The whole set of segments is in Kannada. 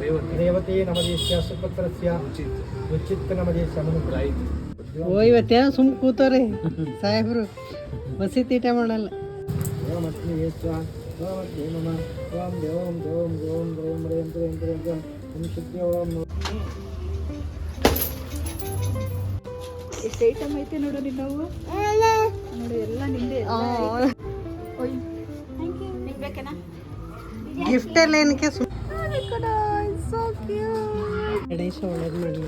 ರೇವತಿ ನಮದೇಶ ಸುಪುತ್ರಸ್ಯ ಉಚಿತ್ ನಮದೇಶ ಓ ಇವತ್ತೇನೋ ಸುಮ್ಮ ಕೂತವ್ರಿ ಸಾಹೇಬ್ರು ಬಸಿ ತೀಟ ಮಾಡಲ್ಲ. ಎಷ್ಟು ಐಟಮ್ ಐತೆ ನೋಡು ನಾವು ನೋಡಿ ಎಲ್ಲ ನಿಂದೆ. ಗಿಫ್ಟ್ ಎಲ್ಲ ಏನಕ್ಕೆ ಗಣೇಶ ಒಳ್ಳೇದು ಮಾಡಿ.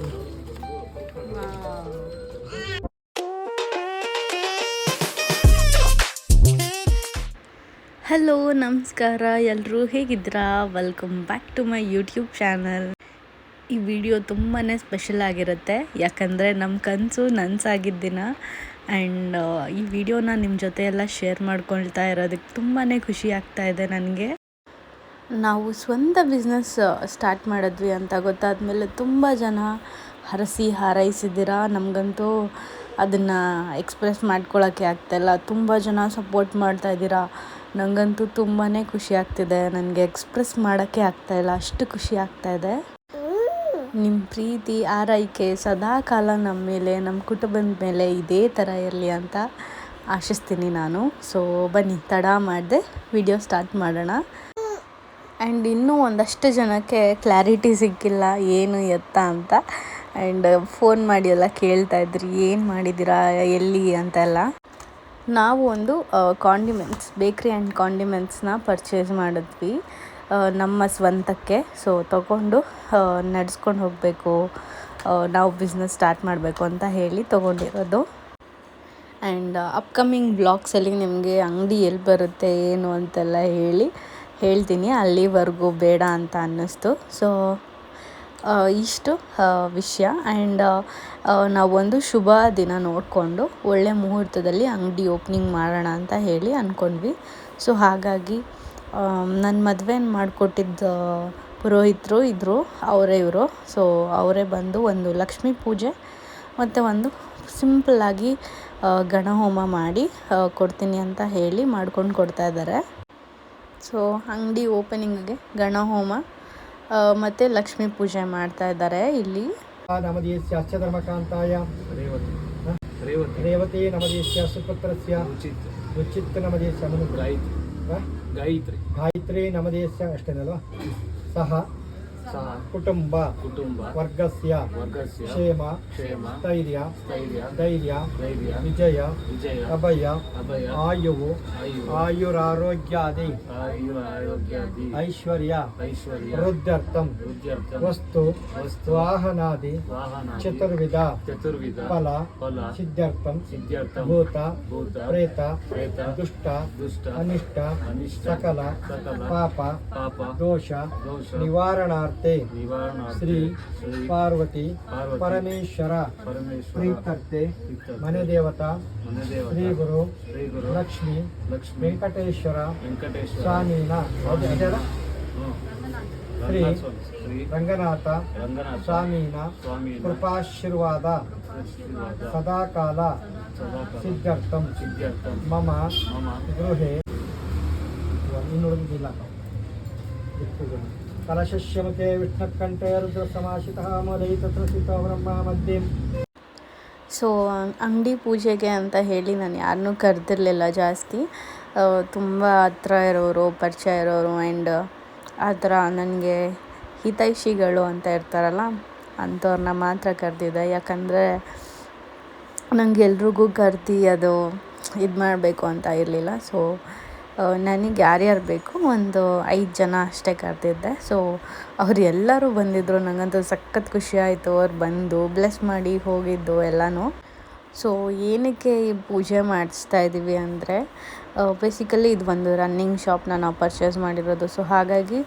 ಹಲೋ ನಮಸ್ಕಾರ, ಎಲ್ಲರೂ ಹೇಗಿದ್ದೀರಾ? Welcome back to my YouTube channel. ಈ ವಿಡಿಯೋ ತುಂಬಾ ಸ್ಪೆಷಲ್ ಆಗಿರುತ್ತೆ, ಯಾಕಂದರೆ ನಮ್ಮ ಕನಸು ನನಸಾಗಿದ್ದ ದಿನ. ಆ್ಯಂಡ್ ಈ ವಿಡಿಯೋನ ನಿಮ್ಮ ಜೊತೆ ಎಲ್ಲ ಶೇರ್ ಮಾಡ್ಕೊಳ್ತಾ ಇರೋದಕ್ಕೆ ತುಂಬಾ ಖುಷಿ ಆಗ್ತಾ ಇದೆ ನನಗೆ. ನಾವು ಸ್ವಂತ ಬಿಸ್ನೆಸ್ ಸ್ಟಾರ್ಟ್ ಮಾಡಿದ್ವಿ ಅಂತ ಗೊತ್ತಾದ್ಮೇಲೆ ತುಂಬ ಜನ ಹರಸಿ ಹಾರೈಸಿದ್ದೀರಾ. ನಮಗಂತೂ ಅದನ್ನು ಎಕ್ಸ್ಪ್ರೆಸ್ ಮಾಡ್ಕೊಳ್ಳೋಕ್ಕೆ ಆಗ್ತಾಯಿಲ್ಲ. ತುಂಬ ಜನ ಸಪೋರ್ಟ್ ಮಾಡ್ತಾಯಿದ್ದೀರಾ. ನನಗಂತೂ ತುಂಬಾ ಖುಷಿ ಆಗ್ತಿದೆ. ನನಗೆ ಎಕ್ಸ್ಪ್ರೆಸ್ ಮಾಡೋಕ್ಕೆ ಆಗ್ತಾಯಿಲ್ಲ, ಅಷ್ಟು ಖುಷಿ ಆಗ್ತಾಯಿದೆ. ನಿಮ್ಮ ಪ್ರೀತಿ ಆರೈಕೆ ಸದಾ ಕಾಲ ನಮ್ಮ ಮೇಲೆ, ನಮ್ಮ ಕುಟುಂಬದ ಮೇಲೆ ಇದೇ ಥರ ಇರಲಿ ಅಂತ ಆಶಿಸ್ತೀನಿ ನಾನು. ಸೊ ಬನ್ನಿ, ತಡ ಮಾಡದೆ ವಿಡಿಯೋ ಸ್ಟಾರ್ಟ್ ಮಾಡೋಣ. ಆ್ಯಂಡ್ ಇನ್ನೂ ಒಂದಷ್ಟು ಜನಕ್ಕೆ ಕ್ಲಾರಿಟಿ ಸಿಕ್ಕಿಲ್ಲ ಏನು ಎತ್ತ ಅಂತ. ಆ್ಯಂಡ್ ಫೋನ್ ಮಾಡಿ ಎಲ್ಲ ಕೇಳ್ತಾಯಿದ್ರಿ, ಏನು ಮಾಡಿದ್ದೀರಾ, ಎಲ್ಲಿ ಅಂತೆಲ್ಲ. ನಾವು ಒಂದು ಕಾಂಡಿಮೆಂಟ್ಸ್, ಬೇಕ್ರಿ ಆ್ಯಂಡ್ ಕಾಂಡಿಮೆಂಟ್ಸ್ನ ಪರ್ಚೇಸ್ ಮಾಡಿದ್ವಿ ನಮ್ಮ ಸ್ವಂತಕ್ಕೆ. ಸೊ ತೊಗೊಂಡು ನಡೆಸ್ಕೊಂಡು ಹೋಗಬೇಕು, ನಾವು ಬಿಸ್ನೆಸ್ ಸ್ಟಾರ್ಟ್ ಮಾಡಬೇಕು ಅಂತ ಹೇಳಿ ತೊಗೊಂಡಿರೋದು. ಆ್ಯಂಡ್ ಅಪ್ಕಮಿಂಗ್ ಬ್ಲಾಗ್ಸಲ್ಲಿ ನಿಮಗೆ ಅಂಗಡಿ ಎಲ್ಲಿ ಬರುತ್ತೆ ಏನು ಅಂತೆಲ್ಲ ಹೇಳ್ತೀನಿ. ಅಲ್ಲಿವರೆಗೂ ಬೇಡ ಅಂತ ಅನ್ನಿಸ್ತು. ಸೊ ಇಷ್ಟು ವಿಷಯ. ಆ್ಯಂಡ್ ನಾವೊಂದು ಶುಭ ದಿನ ನೋಡಿಕೊಂಡು ಒಳ್ಳೆ ಮುಹೂರ್ತದಲ್ಲಿ ಅಂಗಡಿ ಓಪ್ನಿಂಗ್ ಮಾಡೋಣ ಅಂತ ಹೇಳಿ ಅಂದ್ಕೊಂಡ್ವಿ. ಸೊ ಹಾಗಾಗಿ ನನ್ನ ಮದುವೆನ ಮಾಡಿಕೊಟ್ಟಿದ್ದ ಪುರೋಹಿತರು ಇದ್ದರು, ಅವರೇ ಇವರು. ಸೊ ಅವರೇ ಬಂದು ಒಂದು ಲಕ್ಷ್ಮೀ ಪೂಜೆ ಮತ್ತು ಒಂದು ಸಿಂಪಲ್ಲಾಗಿ ಗಣಹೋಮ ಮಾಡಿ ಕೊಡ್ತೀನಿ ಅಂತ ಹೇಳಿ ಮಾಡ್ಕೊಂಡು ಕೊಡ್ತಾಯಿದ್ದಾರೆ. ಸೊ ಅಂಗಡಿ ಓಪನಿಂಗಿಗೆ ಗಣಹೋಮ ಮತ್ತು ಲಕ್ಷ್ಮೀ ಪೂಜೆ ಮಾಡ್ತಾ ಇದ್ದಾರೆ ಇಲ್ಲಿ. ನಮದೇಶ ಧರ್ಮಕಾಂತಾಯ ರೇವತಿ ನಮದೇಶ ಸುಪುತ್ರಸ್ಯ ಉಚಿತ್ ನಮದೇಶ ಗಾಯತ್ರಿ ನಮದೇಶ ಅಷ್ಟೇನಲ್ವಾ ಸಹ ಕುಟುಂಬ ವರ್ಗಸ್ಯ ಕ್ಷೇಮ ಧೈರ್ಯ ವಿಜಯ ಅಭಯ ಆಯುವು ಆಯುರಾರೋಗ್ಯಾದಿ ಐಶ್ವರ್ಯ ವೃದ್ಧ್ಯರ್ಥಂ ವಸ್ತು ವಾಹನಾದಿ ಚತುರ್ವಿಧ ಫಲ ಸಿದ್ಧಾರ್ಥಂ ಭೂತ ಪ್ರೇತ ದುಷ್ಟ ಅನಿಷ್ಟ ಸಕಲ ಪಾಪ ದೋಷ ನಿವಾರಣಾರ್ಥ ಶ್ರೀ ಪಾರ್ವತಿ ಪರಮೇಶ್ವರ ಪ್ರೀತ್ಯರ್ಥೆ ಮನೆ ದೇವತಾ ಶ್ರೀ ಗುರು ಲಕ್ಷ್ಮೀ ವೆಂಕಟೇಶ್ವರ ಸ್ವಾಮೀನ ಶ್ರೀ ರಂಗನಾಥ ಸ್ವಾಮೀನ ಕೃಪಾಶೀರ್ವಾದ ಸದಾಕಾಲ ಸಿದ್ಧಾರ್ಥಂ ಮಮ ಗೃಹೆ ಇನ್ನುಳಿದಿಲ್ಲ. ಕಲಶಶ್ಯಮತೆ ವಿಷ್ಣುಕಂಠೆ ರುದ್ರಸಮಾಶಿತಃ ಮಲೈ ತತ್ರ ಸ್ಥಿತೋ ಬ್ರಹ್ಮ ಮಧ್ಯೆ. ಸೊ ಅಂಗಡಿ ಪೂಜೆಗೆ ಅಂತ ಹೇಳಿ ನಾನು ಯಾರನ್ನೂ ಕರೆದಿರಲಿಲ್ಲ ಜಾಸ್ತಿ. ತುಂಬ ಹತ್ರ ಇರೋರು, ಪರಿಚಯ ಇರೋರು ಆ್ಯಂಡ್ ಆ ಥರ ನನಗೆ ಹಿತೈಷಿಗಳು ಅಂತ ಇರ್ತಾರಲ್ಲ, ಅಂಥವ್ರನ್ನ ಮಾತ್ರ ಕರೆದಿದ್ದೆ. ಯಾಕಂದರೆ ನನಗೆ ಎಲ್ರಿಗೂ ಕರೆದು ಅದು ಇದು ಮಾಡಬೇಕು ಅಂತ ಇರಲಿಲ್ಲ. ಸೊ ನನಗೆ ಯಾರ್ಯಾರು ಬೇಕು ಒಂದು 5 ಜನ ಅಷ್ಟೇ ಕರೆದಿದ್ದೆ. ಸೊ ಅವ್ರು ಎಲ್ಲರೂ ಬಂದಿದ್ದರು. ನನಗಂತೂ ಸಖತ್ ಖುಷಿ ಆಯಿತು ಅವ್ರು ಬಂದು ಬ್ಲೆಸ್ ಮಾಡಿ ಹೋಗಿದ್ದು ಎಲ್ಲನೂ. ಸೊ ಏನಕ್ಕೆ ಈ ಪೂಜೆ ಮಾಡಿಸ್ತಾ ಇದ್ದೀವಿ ಅಂದರೆ, ಬೇಸಿಕಲಿ ಇದು ಒಂದು ರನ್ನಿಂಗ್ ಶಾಪ್ನ ನಾವು ಪರ್ಚೇಸ್ ಮಾಡಿರೋದು. ಸೊ ಹಾಗಾಗಿ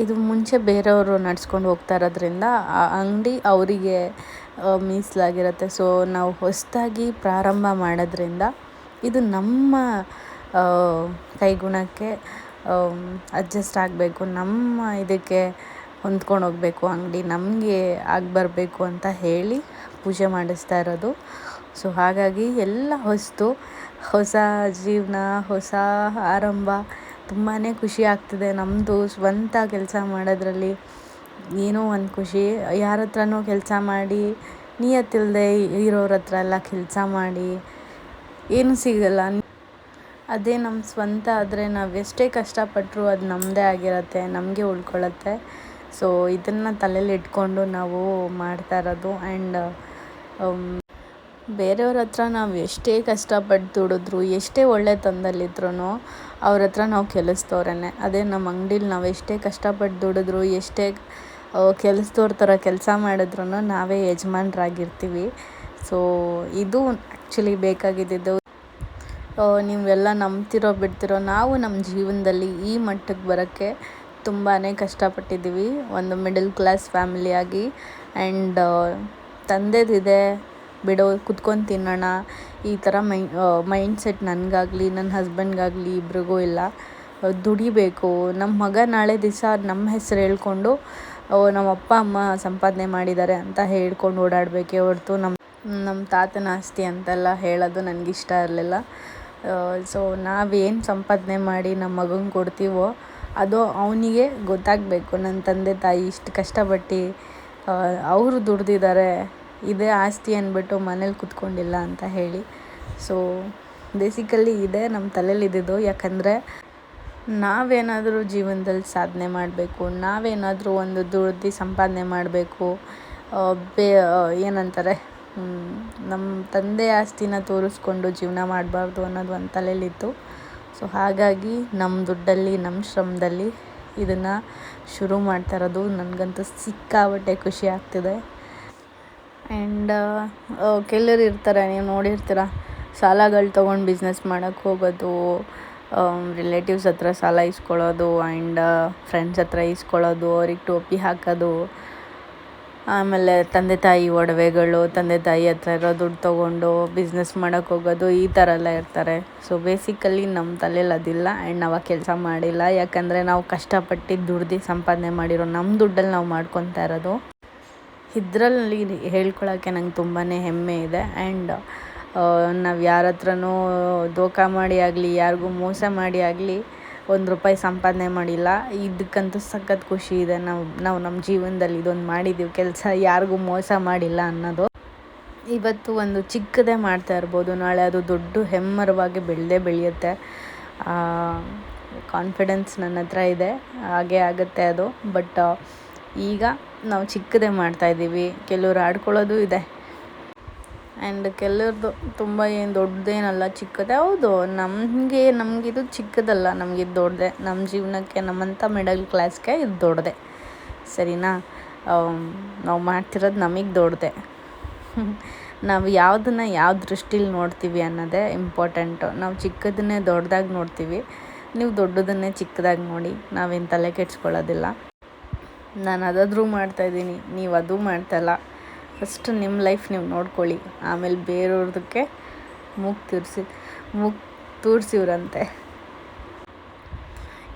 ಇದು ಮುಂಚೆ ಬೇರೆಯವರು ನಡ್ಸ್ಕೊಂಡು ಹೋಗ್ತಾ ಇರೋದ್ರಿಂದ ಆ ಅಂಗಡಿ ಅವರಿಗೆ ಮೀಸಲಾಗಿರುತ್ತೆ. ಸೊ ನಾವು ಹೊಸದಾಗಿ ಪ್ರಾರಂಭ ಮಾಡೋದ್ರಿಂದ ಇದು ನಮ್ಮ ಕೈಗುಣಕ್ಕೆ ಅಡ್ಜಸ್ಟ್ ಆಗಬೇಕು, ನಮ್ಮ ಇದಕ್ಕೆ ಹೊಂದ್ಕೊಂಡು ಹೋಗಬೇಕು, ಅಂಗಡಿ ನಮಗೆ ಆಗಿ ಬರಬೇಕು ಅಂತ ಹೇಳಿ ಪೂಜೆ ಮಾಡಿಸ್ತಾ ಇರೋದು. ಸೊ ಹಾಗಾಗಿ ಎಲ್ಲ ಹೊಸ ಜೀವನ, ಹೊಸ ಆರಂಭ. ತುಂಬಾ ಖುಷಿ ಆಗ್ತಿದೆ. ನಮ್ಮದು ಸ್ವಂತ ಕೆಲಸ ಮಾಡೋದ್ರಲ್ಲಿ ಏನೋ ಒಂದು ಖುಷಿ. ಯಾರ ಹತ್ರನೂ ಕೆಲಸ ಮಾಡಿ ನಿಯತ್ತಿಲ್ಲದೆ ಇರೋರ ಹತ್ರ ಎಲ್ಲ ಕೆಲಸ ಮಾಡಿ ಏನೂ ಸಿಗಲ್ಲ. ಅದೇ ನಮ್ಮ ಸ್ವಂತ ಆದರೆ ನಾವು ಎಷ್ಟೇ ಕಷ್ಟಪಟ್ಟರೂ ಅದು ನಮ್ಮದೇ ಆಗಿರುತ್ತೆ, ನಮಗೆ ಉಳ್ಕೊಳ್ಳುತ್ತೆ. ಸೊ ಇದನ್ನು ತಲೆಯಲ್ಲಿ ಇಟ್ಕೊಂಡು ನಾವು ಮಾಡ್ತಾ ಇರೋದು. ಆ್ಯಂಡ್ ಬೇರೆಯವ್ರ ಹತ್ರ ನಾವು ಎಷ್ಟೇ ಕಷ್ಟಪಟ್ಟು ದುಡಿದ್ರು, ಎಷ್ಟೇ ಒಳ್ಳೆತನದಲ್ಲಿದ್ರೂ ಅವ್ರ ಹತ್ರ ನಾವು ಕೆಲಸದವ್ರೇ. ಅದೇ ನಮ್ಮ ಅಂಗಡೀಲಿ ನಾವು ಎಷ್ಟೇ ಕಷ್ಟಪಟ್ಟು ದುಡಿದ್ರು, ಎಷ್ಟೇ ಕೆಲಸದವ್ರ ಥರ ಕೆಲಸ ಮಾಡಿದ್ರು ನಾವೇ ಯಜಮಾನ್ರಾಗಿರ್ತೀವಿ. ಸೊ ಇದು ಆ್ಯಕ್ಚುಲಿ ಬೇಕಾಗಿದ್ದಿದ್ದು. ನೀವೆಲ್ಲ ನಂಬ್ತಿರೋ ಬಿಡ್ತಿರೋ, ನಾವು ನಮ್ಮ ಜೀವನದಲ್ಲಿ ಈ ಮಟ್ಟಕ್ಕೆ ಬರೋಕ್ಕೆ ತುಂಬಾ ಕಷ್ಟಪಟ್ಟಿದ್ದೀವಿ, ಒಂದು ಮಿಡಲ್ ಕ್ಲಾಸ್ ಫ್ಯಾಮಿಲಿಯಾಗಿ. ಆ್ಯಂಡ್ ತಂದೆದಿದೆ ಬಿಡೋ ಕುತ್ಕೊಂಡು ತಿನ್ನೋಣ ಈ ಥರ ಮೈಂಡ್ಸೆಟ್ ನನಗಾಗಲಿ ನನ್ನ ಹಸ್ಬೆಂಡ್ಗಾಗಲಿ ಇಬ್ರಿಗೂ ಇಲ್ಲ. ದುಡಿಬೇಕು, ನಮ್ಮ ಮಗ ನಾಳೆ ದಿವಸ ನಮ್ಮ ಹೆಸರು ಹೇಳ್ಕೊಂಡು ನಮ್ಮ ಅಪ್ಪ ಅಮ್ಮ ಸಂಪಾದನೆ ಮಾಡಿದ್ದಾರೆ ಅಂತ ಹೇಳ್ಕೊಂಡು ಓಡಾಡಬೇಕೇ ಹೊರತು ನಮ್ಮ ತಾತನ ಆಸ್ತಿ ಅಂತೆಲ್ಲ ಹೇಳೋದು ನನಗಿಷ್ಟ ಇರಲಿಲ್ಲ. ಸೊ ನಾವೇನು ಸಂಪಾದನೆ ಮಾಡಿ ನಮ್ಮ ಮಗಂಗೆ ಕೊಡ್ತೀವೋ ಅದು ಅವನಿಗೆ ಗೊತ್ತಾಗಬೇಕು, ನನ್ನ ತಂದೆ ತಾಯಿ ಇಷ್ಟು ಕಷ್ಟಪಟ್ಟು ಅವರು ದುಡ್ದಿದ್ದಾರೆ, ಇದೇ ಆಸ್ತಿ ಅಂದ್ಬಿಟ್ಟು ಮನೇಲಿ ಕೂತ್ಕೊಂಡಿಲ್ಲ ಅಂತ ಹೇಳಿ. ಸೊ ಬೇಸಿಕಲಿ ಇದೇ ನಮ್ಮ ತಲೆಯಲ್ಲಿ ಇದ್ದಿದ್ದು. ಯಾಕಂದರೆ ನಾವೇನಾದರೂ ಜೀವನದಲ್ಲಿ ಸಾಧನೆ ಮಾಡಬೇಕು, ನಾವೇನಾದರೂ ಒಂದು ದುಡ್ದು ಸಂಪಾದನೆ ಮಾಡಬೇಕು, ಏನಂತಾರೆ ನಮ್ಮ ತಂದೆ ಆಸ್ತಿನ ತೋರಿಸ್ಕೊಂಡು ಜೀವನ ಮಾಡಬಾರ್ದು ಅನ್ನೋದು ಒಂದು ತಲೆಯಲ್ಲಿತ್ತು. ಸೊ ಹಾಗಾಗಿ ನಮ್ಮ ದುಡ್ಡಲ್ಲಿ ನಮ್ಮ ಶ್ರಮದಲ್ಲಿ ಇದನ್ನು ಶುರು ಮಾಡ್ತಾ ಇರೋದು. ನನಗಂತೂ ಸಿಕ್ಕಾಪಟ್ಟೆ ಖುಷಿ ಆಗ್ತಿದೆ. ಆ್ಯಂಡ್ ಕೆಲವರು ಇರ್ತಾರೆ, ನೀವು ನೋಡಿರ್ತೀರ, ಸಾಲಗಳು ತೊಗೊಂಡು ಬಿಸ್ನೆಸ್ ಮಾಡೋಕ್ಕೆ ಹೋಗೋದು, ರಿಲೇಟಿವ್ಸ್ ಹತ್ರ ಸಾಲ ಇಸ್ಕೊಳ್ಳೋದು, ಆ್ಯಂಡ್ ಫ್ರೆಂಡ್ಸ್ ಹತ್ರ ಇಸ್ಕೊಳ್ಳೋದು, ಅವ್ರಿಗೆ ಟೋಪಿ ಹಾಕೋದು, ಆಮೇಲೆ ತಂದೆ ತಾಯಿ ಒಡವೆಗಳು, ತಂದೆ ತಾಯಿ ಹತ್ರ ಇರೋ ದುಡ್ಡು ತೊಗೊಂಡು ಬಿಸ್ನೆಸ್ ಮಾಡೋಕ್ಕೆ ಹೋಗೋದು, ಈ ಥರ ಎಲ್ಲ ಇರ್ತಾರೆ. ಸೊ ಬೇಸಿಕಲಿ ನಮ್ಮ ತಲೆಯಲ್ಲಿ ಅದಿಲ್ಲ. ಆ್ಯಂಡ್ ನಾವು ಆ ಕೆಲಸ ಮಾಡಿಲ್ಲ. ಯಾಕಂದರೆ ನಾವು ಕಷ್ಟಪಟ್ಟು ದುಡ್ದು ಸಂಪಾದನೆ ಮಾಡಿರೋ ನಮ್ಮ ದುಡ್ಡಲ್ಲಿ ನಾವು ಮಾಡ್ಕೊತಾ ಇರೋದು. ಇದರಲ್ಲಿ ಹೇಳ್ಕೊಳಕ್ಕೆ ನಂಗೆ ತುಂಬಾ ಹೆಮ್ಮೆ ಇದೆ. ಆ್ಯಂಡ್ ನಾವು ಯಾರ ಹತ್ರನೂ ದೋಖಾ ಮಾಡಿ ಆಗಲಿ, ಯಾರಿಗೂ ಮೋಸ ಮಾಡಿ ಆಗಲಿ ₹1 ಸಂಪಾದನೆ ಮಾಡಿಲ್ಲ. ಇದಕ್ಕಂತೂ ಸಖತ್ ಖುಷಿ ಇದೆ. ನಾವು ನಮ್ಮ ಜೀವನದಲ್ಲಿ ಇದೊಂದು ಮಾಡಿದ್ದೀವಿ ಕೆಲಸ, ಯಾರಿಗೂ ಮೋಸ ಮಾಡಿಲ್ಲ ಅನ್ನೋದು. ಇವತ್ತು ಒಂದು ಚಿಕ್ಕದೇ ಮಾಡ್ತಾ ಇರ್ಬೋದು, ನಾಳೆ ಅದು ದೊಡ್ಡ ಹೆಮ್ಮರವಾಗಿ ಬೆಳೆಯುತ್ತೆ. ಕಾನ್ಫಿಡೆನ್ಸ್ ನನ್ನ ಹತ್ರ ಇದೆ, ಹಾಗೇ ಆಗುತ್ತೆ ಅದು. ಬಟ್ ಈಗ ನಾವು ಚಿಕ್ಕದೇ ಮಾಡ್ತಾಯಿದ್ದೀವಿ. ಕೆಲವ್ರು ಆಡ್ಕೊಳ್ಳೋದು ಇದೆ, ಆ್ಯಂಡ್ ಕೆಲವ್ರದ್ದು ತುಂಬ ಏನು ದೊಡ್ಡದೇನಲ್ಲ, ಚಿಕ್ಕದೇ. ಹೌದು, ನಮಗಿದು ಚಿಕ್ಕದಲ್ಲ, ನಮಗಿದು ದೊಡ್ಡದೇ. ನಮ್ಮ ಜೀವನಕ್ಕೆ, ನಮ್ಮಂಥ ಮಿಡಲ್ ಕ್ಲಾಸ್ಗೆ ಇದು ದೊಡ್ಡದೇ, ಸರಿನಾ? ನಾವು ಮಾಡ್ತಿರೋದು ನಮಗೆ ದೊಡ್ಡದೇ. ನಾವು ಯಾವುದನ್ನು ಯಾವ ದೃಷ್ಟಿಲಿ ನೋಡ್ತೀವಿ ಅನ್ನೋದೇ ಇಂಪಾರ್ಟೆಂಟು. ನಾವು ಚಿಕ್ಕದನ್ನೇ ದೊಡ್ಡದಾಗಿ ನೋಡ್ತೀವಿ, ನೀವು ದೊಡ್ಡದನ್ನೇ ಚಿಕ್ಕದಾಗಿ ನೋಡಿ. ನಾವೇನು ತಲೆ ಕೆಡ್ಸ್ಕೊಳ್ಳೋದಿಲ್ಲ. ನಾನು ಅದಾದರೂ ಮಾಡ್ತಾಯಿದ್ದೀನಿ, ನೀವು ಅದು ಮಾಡ್ತಾಯಿಲ್ಲ. ಫಸ್ಟ್ ನಿಮ್ಮ ಲೈಫ್ ನೀವು ನೋಡ್ಕೊಳ್ಳಿ, ಆಮೇಲೆ ಬೇರೆಯವ್ರದಕ್ಕೆ ಮೂಗು ತೂರಿಸಿವ್ರಂತೆ.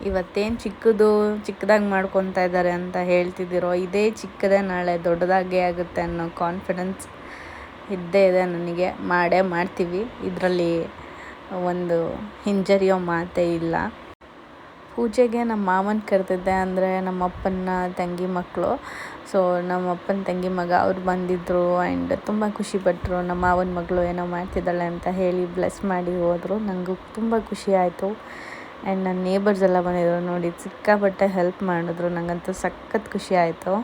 ಇವತ್ತೇನು ಚಿಕ್ಕದಾಗಿ ಮಾಡ್ಕೊತಾ ಇದ್ದಾರೆ ಅಂತ ಹೇಳ್ತಿದ್ದೀರೋ, ಇದೇ ಚಿಕ್ಕದೇ ನಾಳೆ ದೊಡ್ಡದಾಗೇ ಆಗುತ್ತೆ ಅನ್ನೋ ಕಾನ್ಫಿಡೆನ್ಸ್ ಇದ್ದೇ ಇದೆ ನನಗೆ. ಮಾಡ್ತೀವಿ, ಇದರಲ್ಲಿ ಒಂದು ಹಿಂಜರಿಯೋ ಮಾತೇ ಇಲ್ಲ. ಪೂಜೆಗೆ ನಮ್ಮ ಮಾವನ ಕರೆದಿದ್ದೆ, ಅಂದರೆ ನಮ್ಮ ಅಪ್ಪನ ತಂಗಿ ಮಕ್ಕಳು. ಸೊ ನಮ್ಮ ಅಪ್ಪನ ತಂಗಿ ಮಗ ಅವ್ರು ಬಂದಿದ್ದರು. ಆ್ಯಂಡ್ ತುಂಬ ಖುಷಿಪಟ್ಟರು, ನಮ್ಮ ಮಾವನ ಮಗಳು ಏನೋ ಮಾಡ್ತಿದ್ದಾಳೆ ಅಂತ ಹೇಳಿ ಬ್ಲೆಸ್ ಮಾಡಿ ಹೋದರು. ನನಗೂ ತುಂಬ ಖುಷಿ ಆಯಿತು. ಆ್ಯಂಡ್ ನನ್ನ ನೇಬರ್ಸ್ ಎಲ್ಲ ಬಂದಿದ್ದರು, ನೋಡಿ ಸಿಕ್ಕಾಪಟ್ಟೆ ಹೆಲ್ಪ್ ಮಾಡಿದ್ರು. ನನಗಂತೂ ಸಖತ್ ಖುಷಿ ಆಯಿತು.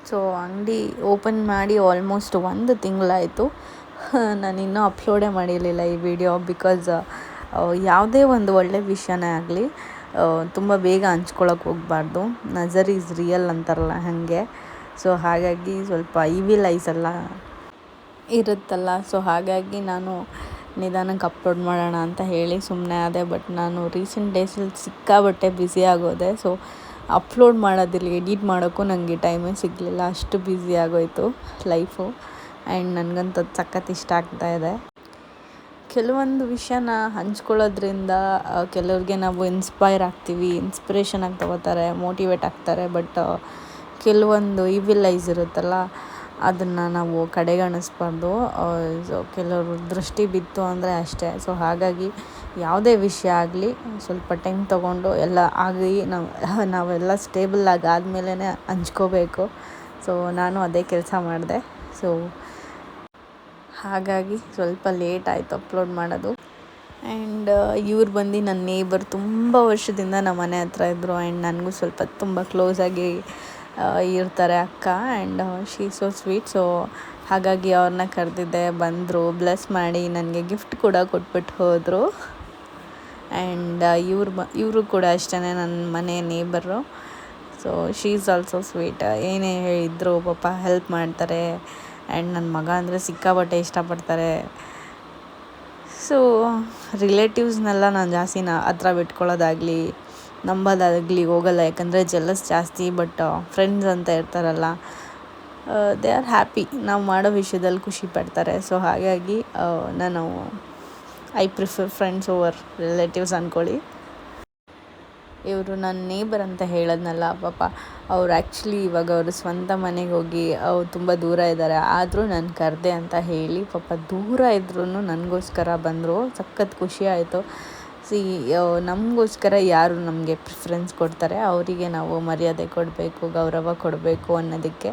ಸೊ ಅಂಗಡಿ ಓಪನ್ ಮಾಡಿ ಆಲ್ಮೋಸ್ಟ್ 1 ತಿಂಗಳಾಯಿತು. ನಾನು ಇನ್ನೂ ಅಪ್ಲೋಡೇ ಮಾಡಿರಲಿಲ್ಲ ಈ ವಿಡಿಯೋ, ಬಿಕಾಸ್ ಯಾವುದೇ ಒಂದು ಒಳ್ಳೆ ವಿಷಯನೇ ಆಗಲಿ ತುಂಬ ಬೇಗ ಹಂಚ್ಕೊಳಕ್ಕೆ ಹೋಗಬಾರ್ದು. ನಜರ್ ಈಸ್ ರಿಯಲ್ ಅಂತಾರಲ್ಲ ಹಾಗೆ. ಸೊ ಹಾಗಾಗಿ ಸ್ವಲ್ಪ ಈವಿಲ್ ಐಸ್ ಎಲ್ಲ ಇರುತ್ತಲ್ಲ, ಸೊ ಹಾಗಾಗಿ ನಾನು ನಿಧಾನಕ್ಕೆ ಅಪ್ಲೋಡ್ ಮಾಡೋಣ ಅಂತ ಹೇಳಿ ಸುಮ್ಮನೆ ಆದೆ. ಬಟ್ ನಾನು ರೀಸೆಂಟ್ ಡೇಸಲ್ಲಿ ಸಿಕ್ಕಾಬಟ್ಟೆ ಬ್ಯುಸಿ ಆಗೋದೆ. ಸೊ ಅಪ್ಲೋಡ್ ಮಾಡೋದಿಲ್ಲ, ಎಡಿಟ್ ಮಾಡೋಕ್ಕೂ ನನಗೆ ಟೈಮೇ ಸಿಗಲಿಲ್ಲ, ಅಷ್ಟು ಬ್ಯುಸಿ ಆಗೋಯಿತು ಲೈಫು. ಆ್ಯಂಡ್ ನನಗಂತೂ ಸಖತ್ ಇಷ್ಟ ಆಗ್ತಾಯಿದೆ. ಕೆಲವೊಂದು ವಿಷಯನ ಹಂಚ್ಕೊಳ್ಳೋದ್ರಿಂದ ಕೆಲವ್ರಿಗೆ ನಾವು ಇನ್ಸ್ಪೈರ್ ಆಗ್ತೀವಿ, ಇನ್ಸ್ಪಿರೇಷನ್ ಆಗಿ ತೊಗೋತಾರೆ, ಮೋಟಿವೇಟ್ ಆಗ್ತಾರೆ. ಬಟ್ ಕೆಲವೊಂದು ಈವಿಲ್ ಐಸ್ ಇರುತ್ತಲ್ಲ, ಅದನ್ನು ನಾವು ಕಡೆಗಣಿಸ್ಬಾರ್ದು. ಸೊ ಕೆಲವರು ದೃಷ್ಟಿ ಬಿತ್ತು ಅಂದರೆ ಅಷ್ಟೇ. ಸೊ ಹಾಗಾಗಿ ಯಾವುದೇ ವಿಷಯ ಆಗಲಿ ಸ್ವಲ್ಪ ಟೈಮ್ ತೊಗೊಂಡು ಎಲ್ಲ ಆಗಿ ನಾವೆಲ್ಲ ಸ್ಟೇಬಲ್ ಆದಮೇಲೆ ಹಂಚ್ಕೋಬೇಕು. ಸೊ ನಾನು ಅದೇ ಕೆಲಸ ಮಾಡಿದೆ. ಸೊ ಹಾಗಾಗಿ ಸ್ವಲ್ಪ ಲೇಟ್ ಆಯಿತು ಅಪ್ಲೋಡ್ ಮಾಡೋದು. ಆ್ಯಂಡ್ ಇವ್ರು ಬಂದು ನನ್ನ ನೇಬರ್, ತುಂಬ ವರ್ಷದಿಂದ ನಮ್ಮ ಮನೆ ಹತ್ರ ಇದ್ದರು. ಆ್ಯಂಡ್ ನನಗೂ ಸ್ವಲ್ಪ ತುಂಬ ಕ್ಲೋಸಾಗಿ ಇರ್ತಾರೆ ಅಕ್ಕ. And she so sweet. So ಹಾಗಾಗಿ ಅವ್ರನ್ನ ಕರೆದಿದ್ದೆ, ಬಂದರು, ಬ್ಲೆಸ್ ಮಾಡಿ ನನಗೆ ಗಿಫ್ಟ್ ಕೂಡ ಕೊಟ್ಬಿಟ್ಟು ಹೋದರು. ಆ್ಯಂಡ್ ಇವರು ಕೂಡ ಅಷ್ಟೇ ನನ್ನ ಮನೆ neighbour. So she is also sweet. ಏನೇ ಹೇಳಿದ್ರು ಪಾಪ ಹೆಲ್ಪ್ ಮಾಡ್ತಾರೆ. ಆ್ಯಂಡ್ ನನ್ನ ಮಗ ಅಂದರೆ ಸಿಕ್ಕಾಪಟ್ಟೆ ಇಷ್ಟಪಡ್ತಾರೆ. ಸೊ ರಿಲೇಟಿವ್ಸ್ನೆಲ್ಲ ನಾನು ಜಾಸ್ತಿ ಹತ್ರ ಬಿಟ್ಕೊಳ್ಳೋದಾಗಲಿ ನಂಬೋದಾಗಲಿ ಹೋಗಲ್ಲ, ಯಾಕಂದರೆ ಜೆಲಸ್ ಜಾಸ್ತಿ. ಬಟ್ ಫ್ರೆಂಡ್ಸ್ ಅಂತ ಇರ್ತಾರಲ್ಲ, ದೇ ಆರ್ ಹ್ಯಾಪಿ, ನಾವು ಮಾಡೋ ವಿಷಯದಲ್ಲಿ ಖುಷಿ ಪಡ್ತಾರೆ. ಸೊ ಹಾಗಾಗಿ ನಾನು I prefer friends over relatives ಅಂದ್ಕೊಳ್ಳಿ. ಇವರು ನನ್ನ ನೇಬರ್ ಅಂತ ಹೇಳೋದ್ನಲ್ಲ, ಪಾಪ ಅವ್ರು ಆ್ಯಕ್ಚುಲಿ ಇವಾಗ ಅವರು ಸ್ವಂತ ಮನೆಗೆ ಹೋಗಿ ಅವ್ರು ತುಂಬ ದೂರ ಇದ್ದಾರೆ. ಆದರೂ ನಾನು ಕರೆದೆ ಅಂತ ಹೇಳಿ ಪಾಪ ದೂರ ಇದ್ರೂ ನನಗೋಸ್ಕರ ಬಂದರು. ಸಖತ್ ಖುಷಿ ಆಯಿತು. ನಮಗೋಸ್ಕರ ಯಾರು ನಮಗೆ ಪ್ರಿಫರೆನ್ಸ್ ಕೊಡ್ತಾರೆ ಅವರಿಗೆ ನಾವು ಮರ್ಯಾದೆ ಕೊಡಬೇಕು, ಗೌರವ ಕೊಡಬೇಕು ಅನ್ನೋದಕ್ಕೆ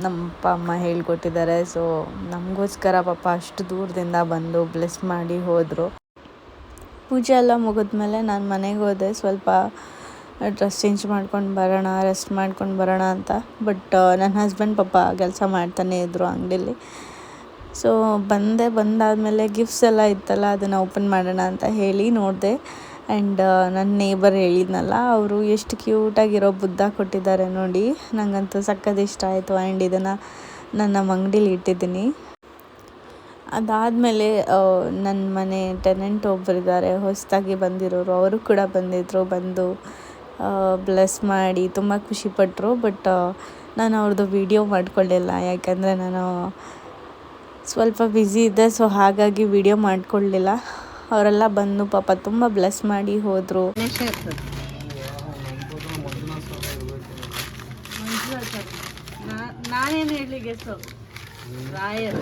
ನಮ್ಮ ಅಪ್ಪ ಅಮ್ಮ ಹೇಳ್ಕೊಟ್ಟಿದ್ದಾರೆ. ಸೊ ನಮಗೋಸ್ಕರ ಪಾಪ ಅಷ್ಟು ದೂರದಿಂದ ಬಂದು ಬ್ಲೆಸ್ ಮಾಡಿ ಹೋದರು. ಪೂಜೆ ಎಲ್ಲ ಮುಗಿದ್ಮೇಲೆ ನಾನು ಮನೆಗೆ ಹೋದೆ. ಸ್ವಲ್ಪ ಡ್ರೆಸ್ ಚೇಂಜ್ ಮಾಡ್ಕೊಂಡು ಬರೋಣ, ರೆಸ್ಟ್ ಮಾಡ್ಕೊಂಡು ಬರೋಣ ಅಂತ. ಬಟ್ ನನ್ನ ಹಸ್ಬೆಂಡ್ ಪಾಪ ಕೆಲಸ ಮಾಡ್ತಾನೆ ಇದ್ದರು ಅಂಗಡೀಲಿ. ಸೊ ಬಂದಾದಮೇಲೆ ಗಿಫ್ಟ್ಸ್ ಎಲ್ಲ ಇತ್ತಲ್ಲ, ಅದನ್ನು ಓಪನ್ ಮಾಡೋಣ ಅಂತ ಹೇಳಿ ನೋಡಿದೆ. ಆ್ಯಂಡ್ ನನ್ನ ನೇಬರ್ ಹೇಳಿದ್ನಲ್ಲ, ಅವರು ಎಷ್ಟು ಕ್ಯೂಟಾಗಿರೋ ಬುದ್ಧ ಕೊಟ್ಟಿದ್ದಾರೆ ನೋಡಿ, ನನಗಂತೂ ಸಖತ್ ಇಷ್ಟ ಆಯಿತು. ಆ್ಯಂಡ್ ಇದನ್ನು ನನ್ನ ಅಂಗಡೀಲಿ ಇಟ್ಟಿದ್ದೀನಿ. ಅದಾದಮೇಲೆ ನನ್ನ ಮನೆ ಟೆನೆಂಟ್ ಒಬ್ಬರಿದ್ದಾರೆ, ಹೊಸದಾಗಿ ಬಂದಿರೋರು, ಅವರು ಕೂಡ ಬಂದು ಬ್ಲೆಸ್ ಮಾಡಿ ತುಂಬ ಖುಷಿಪಟ್ಟರು. ಬಟ್ ನಾನು ಅವ್ರದ್ದು ವೀಡಿಯೋ ಮಾಡ್ಕೊಳ್ಳಿಲ್ಲ, ಯಾಕಂದರೆ ನಾನು ಸ್ವಲ್ಪ ಬ್ಯುಸಿ ಇದ್ದೆ. ಸೊ ಹಾಗಾಗಿ ವೀಡಿಯೋ ಮಾಡ್ಕೊಳ್ಳಲಿಲ್ಲ. ಅವರೆಲ್ಲ ಬಂದು ಪಾಪ ತುಂಬ ಬ್ಲೆಸ್ ಮಾಡಿ ಹೋದರು. ನಾನೇನು ಹೇಳಿ ಗೆಸ್ಸು ರಾಯರ್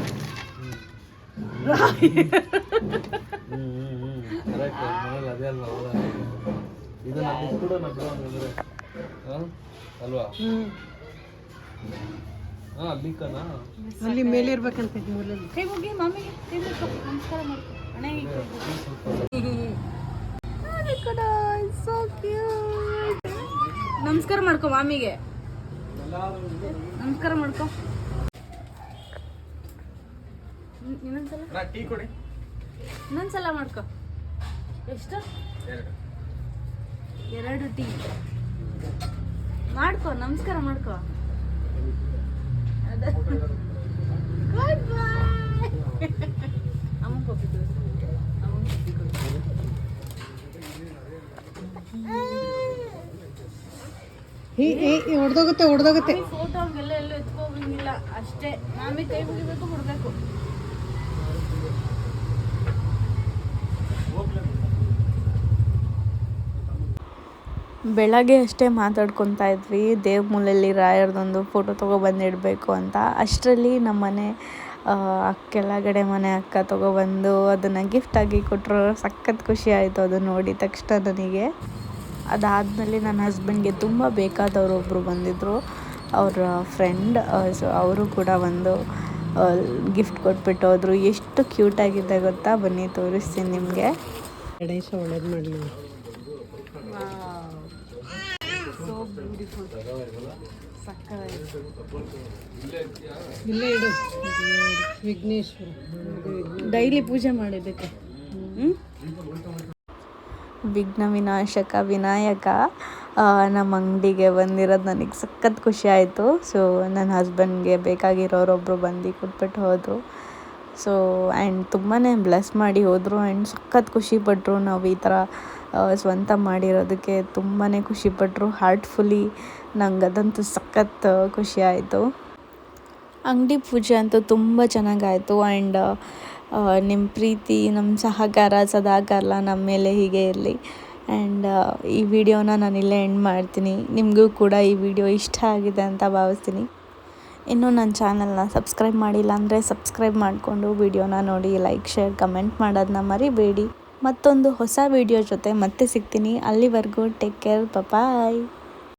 ಅಲ್ಲಿ ಮೇಲೆ ಇರ್ಬೇಕಂತ ಮೂಲಲ್ಲಿ. ಕೈ ಹೋಗಿ ಮಾಮಿಗೆ ಕೈ ಮುಗ್ಕೊ, ನಮಸ್ಕಾರ ಮಾಡ್ಕೊ ಅಣ್ಣ. ನಮಸ್ಕಾರ ಮಾಡ್ಕೊ ಮಾಮಿಗೆ, ನಮಸ್ಕಾರ ಮಾಡ್ಕೊ. ಇನ್ನೊಂದ್ಸಲ ಮಾಡ್ಕೊ. ಎಷ್ಟು? 2 ಟೀ ಮಾಡ್ಕೊ, ನಮಸ್ಕಾರ ಮಾಡ್ಕೊ. ಗುಡ್ ಬಾಯ್. ಅಮ್ಮ ಕಾಫಿ ಕೊಡು, ಹೊಡೆದೋಗುತ್ತೆ. ಫೋಟೋ ಹಂಗೆಲ್ಲ ಎಲ್ಲೂ ಎತ್ಕೋಗಿಲ್ಲ ಅಷ್ಟೇ. ನಾಮೇ ಕೈ ಮುಗಿಬೇಕು, ಬಿಡಬೇಕು. ಬೆಳಗ್ಗೆ ಅಷ್ಟೇ ಮಾತಾಡ್ಕೊತಾ ಇದ್ವಿ, ದೇವ್ ಮೂಲೆಯಲ್ಲಿ ರಾಯರ್ದೊಂದು ಫೋಟೋ ತೊಗೊಬಂದಿಡಬೇಕು ಅಂತ. ಅಷ್ಟರಲ್ಲಿ ನಮ್ಮ ಮನೆ ಕೆಳಗಡೆ ಮನೆ ಅಕ್ಕ ತೊಗೊಬಂದು ಅದನ್ನು ಗಿಫ್ಟಾಗಿ ಕೊಟ್ಟರು. ಸಖತ್ ಖುಷಿ ಆಯಿತು ಅದು ನೋಡಿದ ತಕ್ಷಣ ನನಗೆ. ಅದಾದಮೇಲೆ ನನ್ನ ಹಸ್ಬೆಂಡ್ಗೆ ತುಂಬ ಬೇಕಾದವರೊಬ್ಬರು ಬಂದಿದ್ದರು, ಅವರ ಫ್ರೆಂಡ್. ಸೊ ಅವರು ಕೂಡ ಒಂದು ಗಿಫ್ಟ್ ಕೊಟ್ಬಿಟ್ಟು ಹೋದರು. ಎಷ್ಟು ಕ್ಯೂಟಾಗಿದೆ ಗೊತ್ತಾ, ಬನ್ನಿ ತೋರಿಸ್ತೀನಿ ನಿಮಗೆ. ಗಣೇಶ ಒಳ್ಳೇದು ಮಾಡಲಿ. ಸೋ ಬ್ಯೂಟಿಫುಲ್, ಇಲ್ಲೇ ಇಡು ವಿಘ್ನೇಶ್ವರ. ಡೈಲಿ ಪೂಜೆ ಮಾಡಿದ್ದಕ್ಕೆ ವಿಘ್ನ ವಿನಾಶಕ ವಿನಾಯಕ ನಮ್ಮ ಅಂಗಡಿಗೆ ಬಂದಿರೋದು ನನಗೆ ಸಖತ್ ಖುಷಿ ಆಯಿತು. ಸೊ ನನ್ನ ಹಸ್ಬೆಂಡ್ಗೆ ಬೇಕಾಗಿರೋರೊಬ್ಬರು ಬಂದು ಕೊಟ್ಬಿಟ್ಟು ಹೋದರು. ಸೊ ಆ್ಯಂಡ್ ತುಂಬಾ ಬ್ಲೆಸ್ ಮಾಡಿ ಹೋದರು. ಆ್ಯಂಡ್ ಸಖತ್ ಖುಷಿಪಟ್ಟರು. ನಾವು ಈ ಥರ ಸ್ವಂತ ಮಾಡಿರೋದಕ್ಕೆ ತುಂಬಾ ಖುಷಿಪಟ್ಟರು ಹಾರ್ಟ್ಫುಲಿ. ನಂಗೆ ಅದಂತೂ ಸಖತ್ ಖುಷಿ ಆಯಿತು. ಅಂಗಡಿ ಪೂಜೆ ಅಂತೂ ತುಂಬ ಚೆನ್ನಾಗಾಯಿತು. ಆ್ಯಂಡ್ ನಿಮ್ಮ ಪ್ರೀತಿ, ನಮ್ಮ ಸಹಕಾರ ಸದಾಕಾಲ ನಮ್ಮ ಮೇಲೆ ಹೀಗೆ ಇರಲಿ. ಆ್ಯಂಡ್ ಈ ವಿಡಿಯೋನ ನಾನು ಇಲ್ಲೇ ಎಂಡ್ ಮಾಡ್ತೀನಿ. ನಿಮಗೂ ಕೂಡ ಈ ವಿಡಿಯೋ ಇಷ್ಟ ಆಗಿದೆ ಅಂತ ಭಾವಿಸ್ತೀನಿ. ಇನ್ನೂ ನನ್ನ ಚಾನಲ್ನ ಸಬ್ಸ್ಕ್ರೈಬ್ ಮಾಡಿಲ್ಲ ಅಂದರೆ ಸಬ್ಸ್ಕ್ರೈಬ್ ಮಾಡಿಕೊಂಡು ವಿಡಿಯೋನ ನೋಡಿ, ಲೈಕ್, ಶೇರ್, ಕಮೆಂಟ್ ಮಾಡೋದನ್ನ ಮರಿಬೇಡಿ. ಮತ್ತೊಂದು ಹೊಸ ವಿಡಿಯೋ ಜೊತೆ ಮತ್ತೆ ಸಿಗ್ತೀನಿ. ಅಲ್ಲಿವರೆಗೂ ಟೇಕ್ ಕೇರ್, ಬಾಯ್.